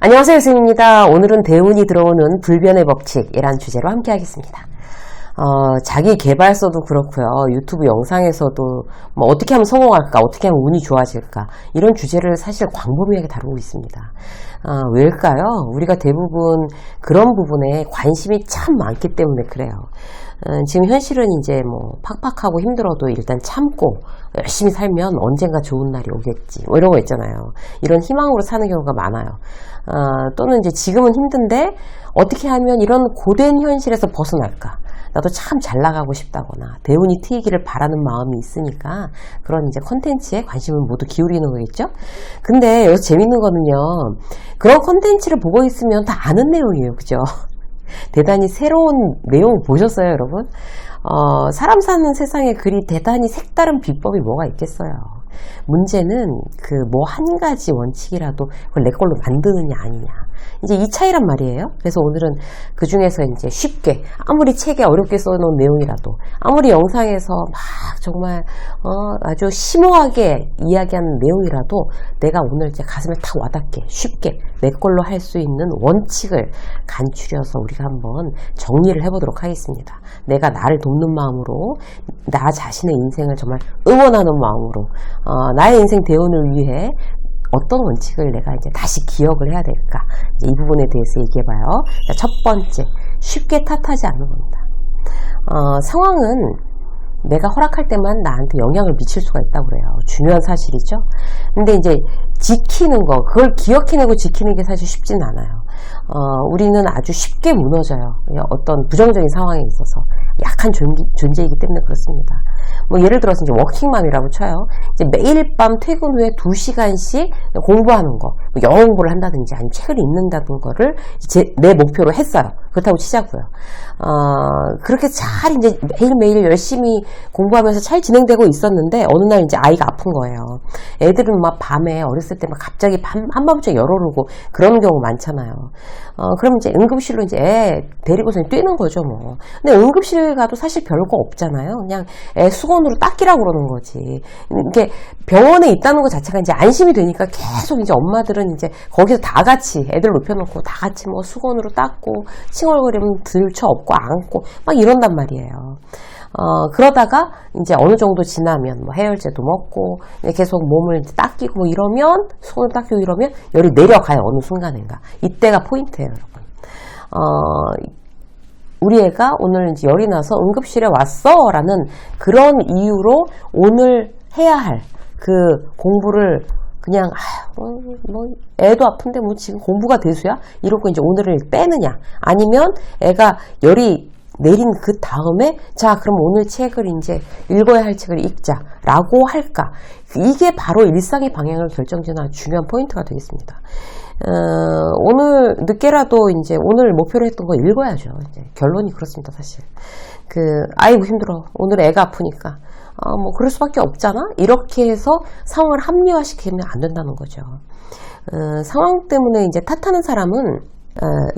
안녕하세요, 유승입니다. 오늘은 대운이 들어오는 불변의 법칙이란 주제로 함께 하겠습니다. 자기 개발서도 그렇고요. 유튜브 영상에서도 뭐 어떻게 하면 성공할까, 어떻게 하면 운이 좋아질까, 이런 주제를 사실 광범위하게 다루고 있습니다. 왜일까요? 우리가 대부분 그런 부분에 관심이 참 많기 때문에 그래요. 지금 현실은 이제 뭐 팍팍하고 힘들어도 일단 참고 열심히 살면 언젠가 좋은 날이 오겠지, 뭐 이런 거 있잖아요. 이런 희망으로 사는 경우가 많아요. 또는 이제 지금은 힘든데 어떻게 하면 이런 고된 현실에서 벗어날까, 나도 참 잘 나가고 싶다거나 대운이 트이기를 바라는 마음이 있으니까 그런 이제 컨텐츠에 관심을 모두 기울이는 거겠죠. 근데 여기서 재밌는 거는요, 그런 컨텐츠를 보고 있으면 다 아는 내용이에요, 그죠? 대단히 새로운 내용 보셨어요, 여러분? 사람 사는 세상에 그리 대단히 색다른 비법이 뭐가 있겠어요. 문제는 그 뭐 한 가지 원칙이라도 그걸 내 걸로 만드느냐 아니냐, 이제 이 차이란 말이에요. 그래서 오늘은 그 중에서 이제 쉽게, 아무리 책에 어렵게 써놓은 내용이라도, 아무리 영상에서 막 정말 아주 심오하게 이야기하는 내용이라도 내가 오늘 이제 가슴에 탁 와닿게 쉽게 내 걸로 할 수 있는 원칙을 간추려서 우리가 한번 정리를 해보도록 하겠습니다. 내가 나를 돕는 마음으로, 나 자신의 인생을 정말 응원하는 마음으로, 나의 인생 대운을 위해 어떤 원칙을 내가 이제 다시 기억을 해야 될까, 이제 이 부분에 대해서 얘기해봐요. 첫 번째, 쉽게 탓하지 않는 겁니다. 상황은 내가 허락할 때만 나한테 영향을 미칠 수가 있다고 그래요. 중요한 사실이죠. 근데 이제 지키는 거, 그걸 기억해내고 지키는 게 사실 쉽진 않아요. 우리는 아주 쉽게 무너져요. 어떤 부정적인 상황에 있어서. 약한 존재이기 때문에 그렇습니다. 뭐 예를 들어서 이제 워킹맘이라고 쳐요. 이제 매일 밤 퇴근 후에 2시간씩 공부하는 거, 뭐 영어 공부를 한다든지 아니면 책을 읽는다는 거를 내 목표로 했어요. 그렇다고 치자고요. 그렇게 잘 이제 매일매일 열심히 공부하면서 잘 진행되고 있었는데 어느 날 이제 아이가 아픈 거예요. 애들은 막 밤에 어렸을 때 막 갑자기 한밤중에 열오르고 그런 경우 많잖아요. 그럼 이제 응급실로 이제 애 데리고서 뛰는 거죠, 뭐. 근데 응급실 가도 사실 별거 없잖아요. 그냥 애 수건으로 닦이라고 그러는 거지. 이게 병원에 있다는 것 자체가 이제 안심이 되니까 계속 이제 엄마들은 이제 거기서 다 같이 애들 눕혀놓고 다 같이 뭐 수건으로 닦고 칭얼거리면 들쳐 업고 안고 막 이런단 말이에요. 그러다가 이제 어느 정도 지나면 뭐 해열제도 먹고 계속 몸을 닦이고 뭐 이러면, 손을 닦이고 이러면 열이 내려가요, 어느 순간인가. 이때가 포인트예요, 여러분. 우리 애가 오늘 이제 열이 나서 응급실에 왔어 라는 그런 이유로 오늘 해야 할 그 공부를 그냥 뭐 애도 아픈데 뭐 지금 공부가 대수야? 이러고 이제 오늘을 빼느냐, 아니면 애가 열이 내린 그 다음에 자 그럼 오늘 책을 이제 읽어야 할 책을 읽자라고 할까, 이게 바로 일상의 방향을 결정짓는 중요한 포인트가 되겠습니다. 오늘 늦게라도 이제 오늘 목표로 했던 거 읽어야죠. 이제 결론이 그렇습니다, 사실. 아이고 힘들어, 오늘 애가 아프니까 뭐 그럴 수밖에 없잖아, 이렇게 해서 상황을 합리화시키면 안 된다는 거죠. 상황 때문에 이제 탓하는 사람은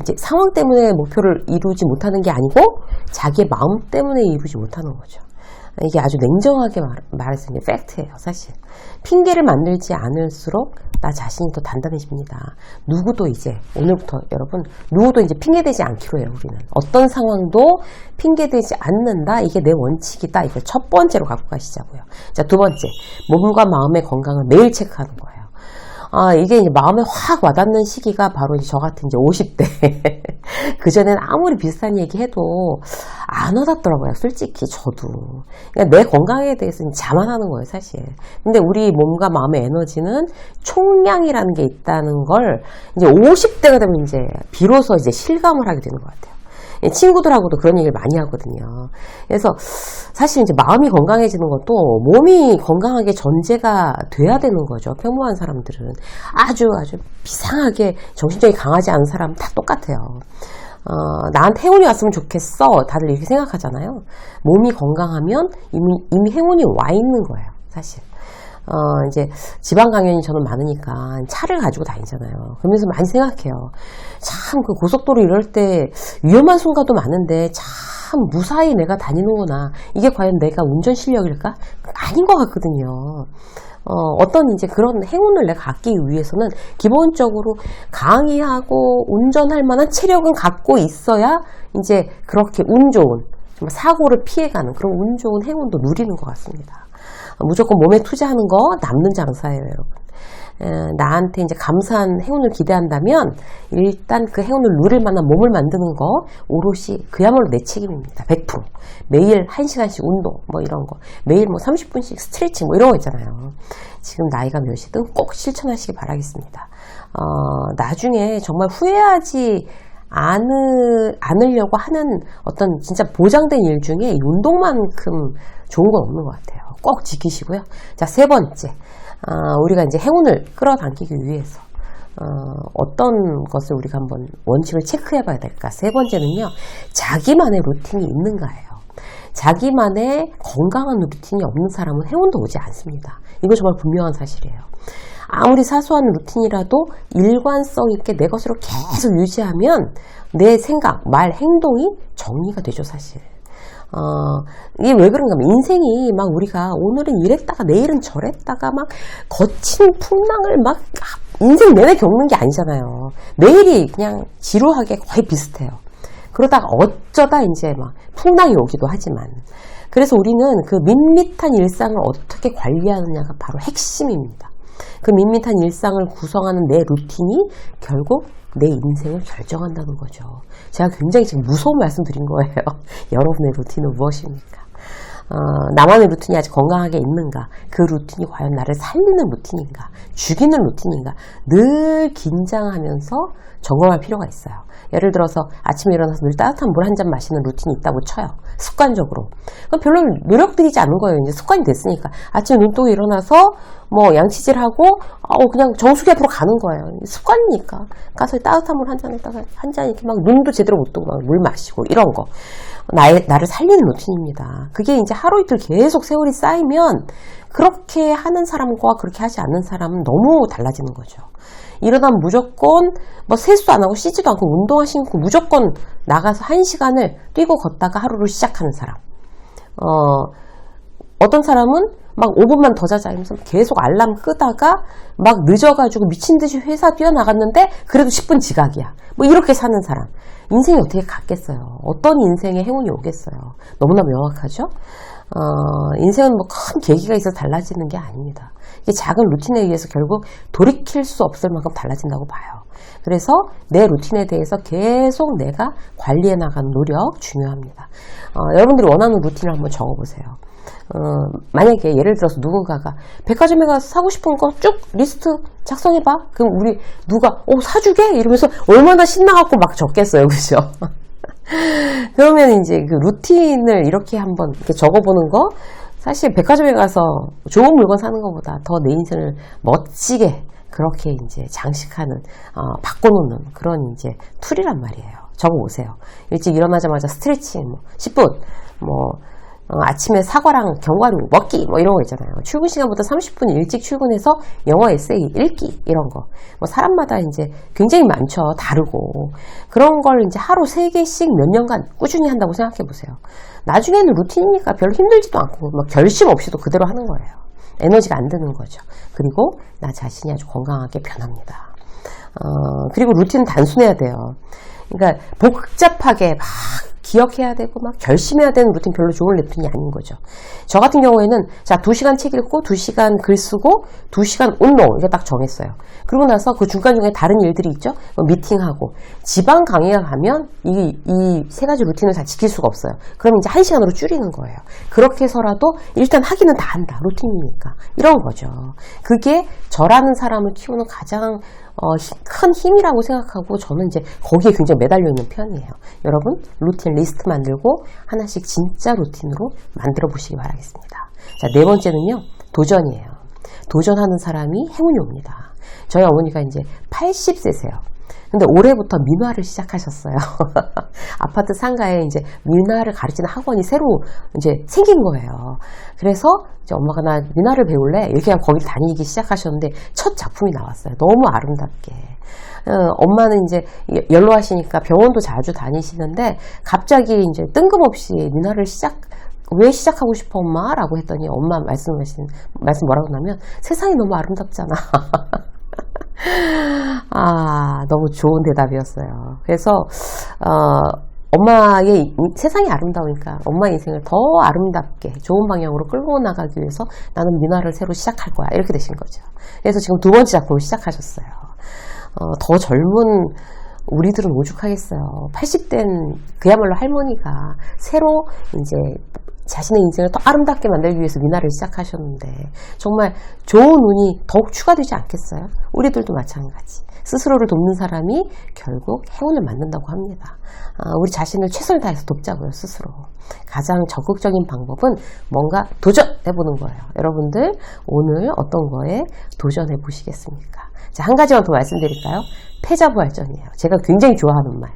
이제 상황 때문에 목표를 이루지 못하는 게 아니고 자기의 마음 때문에 이루지 못하는 거죠. 이게 아주 냉정하게 말해서 이제 팩트예요, 사실. 핑계를 만들지 않을수록 나 자신이 더 단단해집니다. 누구도 이제 오늘부터 여러분, 누구도 이제 핑계대지 않기로 해요, 우리는. 어떤 상황도 핑계대지 않는다, 이게 내 원칙이다. 이걸 첫 번째로 갖고 가시자고요. 자, 두 번째, 몸과 마음의 건강을 매일 체크하는 거예요. 이게 이제 마음에 확 와닿는 시기가 바로 이제 저 같은 이제 50대. 그전에는 아무리 비슷한 얘기 해도 안 와닿더라고요, 솔직히 저도. 그러니까 내 건강에 대해서는 자만하는 거예요, 사실. 근데 우리 몸과 마음의 에너지는 총량이라는 게 있다는 걸 이제 50대가 되면 이제 비로소 이제 실감을 하게 되는 것 같아요. 친구들하고도 그런 얘기를 많이 하거든요. 그래서 사실 이제 마음이 건강해지는 것도 몸이 건강하게 전제가 돼야 되는 거죠. 평범한 사람들은 아주 비상하게 정신적이 강하지 않은 사람 다 똑같아요. 나한테 행운이 왔으면 좋겠어, 다들 이렇게 생각하잖아요. 몸이 건강하면 이미 행운이 와 있는 거예요, 사실. 이제 지방 강연이 저는 많으니까 차를 가지고 다니잖아요. 그러면서 많이 생각해요. 참 그 고속도로 이럴 때 위험한 순간도 많은데 참 무사히 내가 다니는구나. 이게 과연 내가 운전 실력일까? 아닌 것 같거든요. 어떤 이제 그런 행운을 내가 갖기 위해서는 기본적으로 강의하고 운전할 만한 체력은 갖고 있어야 이제 그렇게 운 좋은, 사고를 피해가는 그런 운 좋은 행운도 누리는 것 같습니다. 무조건 몸에 투자하는 거 남는 장사예요, 여러분. 나한테 이제 감사한 행운을 기대한다면 일단 그 행운을 누릴 만한 몸을 만드는 거 오롯이 그야말로 내 책임입니다. 100%. 매일 1시간씩 운동 뭐 이런 거, 매일 뭐 30분씩 스트레칭 뭐 이런 거 있잖아요. 지금 나이가 몇이든 꼭 실천하시기 바라겠습니다. 나중에 정말 후회하지 않으려고 하는 어떤 진짜 보장된 일 중에 이 운동만큼 좋은 건 없는 것 같아요. 꼭 지키시고요. 자, 세 번째. 우리가 이제 행운을 끌어당기기 위해서 어떤 것을 우리가 한번 원칙을 체크해 봐야 될까? 세 번째는요, 자기만의 루틴이 있는가예요. 자기만의 건강한 루틴이 없는 사람은 행운도 오지 않습니다. 이거 정말 분명한 사실이에요. 아무리 사소한 루틴이라도 일관성 있게 내 것으로 계속 유지하면 내 생각, 말, 행동이 정리가 되죠, 사실. 이게 왜 그런가 하면 인생이 막 우리가 오늘은 이랬다가 내일은 저랬다가 막 거친 풍랑을 막 인생 내내 겪는 게 아니잖아요. 매일이 그냥 지루하게 거의 비슷해요. 그러다가 어쩌다 이제 막 풍랑이 오기도 하지만, 그래서 우리는 그 밋밋한 일상을 어떻게 관리하느냐가 바로 핵심입니다. 그 밋밋한 일상을 구성하는 내 루틴이 결국 내 인생을 결정한다는 거죠. 제가 굉장히 지금 무서운 말씀 드린 거예요. 여러분의 루틴은 무엇입니까? 나만의 루틴이 아직 건강하게 있는가? 그 루틴이 과연 나를 살리는 루틴인가? 죽이는 루틴인가? 늘 긴장하면서 점검할 필요가 있어요. 예를 들어서 아침에 일어나서 늘 따뜻한 물 한 잔 마시는 루틴이 있다고 쳐요. 습관적으로. 그럼 별로 노력 들이지 않은 거예요. 이제 습관이 됐으니까. 아침에 눈 뜨고 일어나서 뭐 양치질하고 그냥 정수기 앞으로 가는 거예요. 습관이니까. 가서 따뜻한 물 한 잔 했다가 한 잔 이렇게 막 눈도 제대로 못 뜨고 막 물 마시고 이런 거. 나를 살리는 루틴입니다. 그게 이제 하루 이틀 계속 세월이 쌓이면 그렇게 하는 사람과 그렇게 하지 않는 사람은 너무 달라지는 거죠. 일어나면 무조건 뭐 세수도 안 하고 씻지도 않고 운동화 신고 무조건 나가서 1시간을 뛰고 걷다가 하루를 시작하는 사람. 어떤 사람은 막 5분만 더 자자 하면서 계속 알람 끄다가 막 늦어가지고 미친 듯이 회사 뛰어나갔는데 그래도 10분 지각이야. 뭐 이렇게 사는 사람. 인생이 어떻게 갔겠어요? 어떤 인생에 행운이 오겠어요? 너무나 명확하죠? 인생은 뭐 큰 계기가 있어서 달라지는 게 아닙니다. 이게 작은 루틴에 의해서 결국 돌이킬 수 없을 만큼 달라진다고 봐요. 그래서 내 루틴에 대해서 계속 내가 관리해 나가는 노력 중요합니다. 여러분들이 원하는 루틴을 한번 적어보세요. 만약에 예를 들어서 누군가가 백화점에 가서 사고 싶은 거 쭉 리스트 작성해봐. 그럼 우리 누가 사주게? 이러면서 얼마나 신나갖고 막 적겠어요. 그죠? 그러면 이제 그 루틴을 이렇게 한번 이렇게 적어보는 거, 사실 백화점에 가서 좋은 물건 사는 것보다 더 내 인생을 멋지게 그렇게 이제 장식하는, 바꿔놓는 그런 이제 툴이란 말이에요. 적어보세요. 일찍 일어나자마자 스트레칭 10분, 아침에 사과랑 견과류 먹기 이런 거 있잖아요. 출근 시간보다 30분 일찍 출근해서 영어 에세이 읽기 이런 거. 사람마다 이제 굉장히 많죠. 다르고. 그런 걸 이제 하루 3개씩 몇 년간 꾸준히 한다고 생각해 보세요. 나중에는 루틴이니까 별로 힘들지도 않고 결심 없이도 그대로 하는 거예요. 에너지가 안 드는 거죠. 그리고 나 자신이 아주 건강하게 변합니다. 그리고 루틴은 단순해야 돼요. 그러니까 복잡하게 막 기억해야 되고 막 결심해야 되는 루틴 별로 좋은 루틴이 아닌 거죠. 저 같은 경우에는 2시간 책 읽고 2시간 글 쓰고 2시간 운동 이렇게 딱 정했어요. 그러고 나서 그 중간중간에 다른 일들이 있죠. 미팅하고 지방 강의가 가면 이 세 가지 루틴을 다 지킬 수가 없어요. 그럼 이제 1시간으로 줄이는 거예요. 그렇게 해서라도 일단 하기는 다 한다. 루틴이니까. 이런 거죠. 그게 저라는 사람을 키우는 가장 큰 힘이라고 생각하고 저는 이제 거기에 굉장히 매달려 있는 편이에요. 여러분 루틴 리스트 만들고 하나씩 진짜 루틴으로 만들어 보시기 바라겠습니다. 자, 네 번째는요, 도전이에요. 도전하는 사람이 행운이 옵니다. 저희 어머니가 이제 80세세요. 근데 올해부터 민화를 시작하셨어요. 아파트 상가에 이제 민화를 가르치는 학원이 새로 이제 생긴 거예요. 그래서 이제 엄마가 나 민화를 배울래? 이렇게 그냥 거기 다니기 시작하셨는데 첫 작품이 나왔어요. 너무 아름답게. 엄마는 이제 연로하시니까 병원도 자주 다니시는데 갑자기 이제 뜬금없이 민화를 왜 시작하고 싶어 엄마? 라고 했더니 엄마 말씀 뭐라고 하냐면 세상이 너무 아름답잖아. 너무 좋은 대답이었어요. 그래서 엄마의 세상이 아름다우니까 엄마의 인생을 더 아름답게 좋은 방향으로 끌고 나가기 위해서 나는 민화를 새로 시작할 거야. 이렇게 되신 거죠. 그래서 지금 두 번째 작품을 시작하셨어요. 더 젊은 우리들은 오죽하겠어요. 80된 그야말로 할머니가 새로 이제 자신의 인생을 더 아름답게 만들기 위해서 민화를 시작하셨는데 정말 좋은 운이 더욱 추가되지 않겠어요? 우리들도 마찬가지. 스스로를 돕는 사람이 결국 행운을 만든다고 합니다. 우리 자신을 최선을 다해서 돕자고요, 스스로. 가장 적극적인 방법은 뭔가 도전해보는 거예요. 여러분들 오늘 어떤 거에 도전해 보시겠습니까? 자, 한 가지만 더 말씀드릴까요? 패자부활전이에요. 제가 굉장히 좋아하는 말.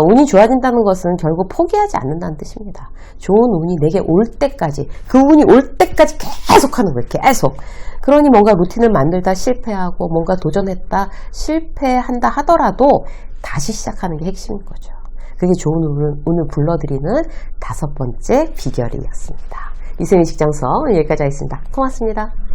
운이 좋아진다는 것은 결국 포기하지 않는다는 뜻입니다. 좋은 운이 내게 올 때까지, 그 운이 올 때까지 계속 하는 거예요. 계속. 그러니 뭔가 루틴을 만들다 실패하고 뭔가 도전했다 실패한다 하더라도 다시 시작하는 게 핵심인 거죠. 그게 좋은 운을 불러들이는 5번째 비결이었습니다. 이승희 직장서 여기까지 하겠습니다. 고맙습니다.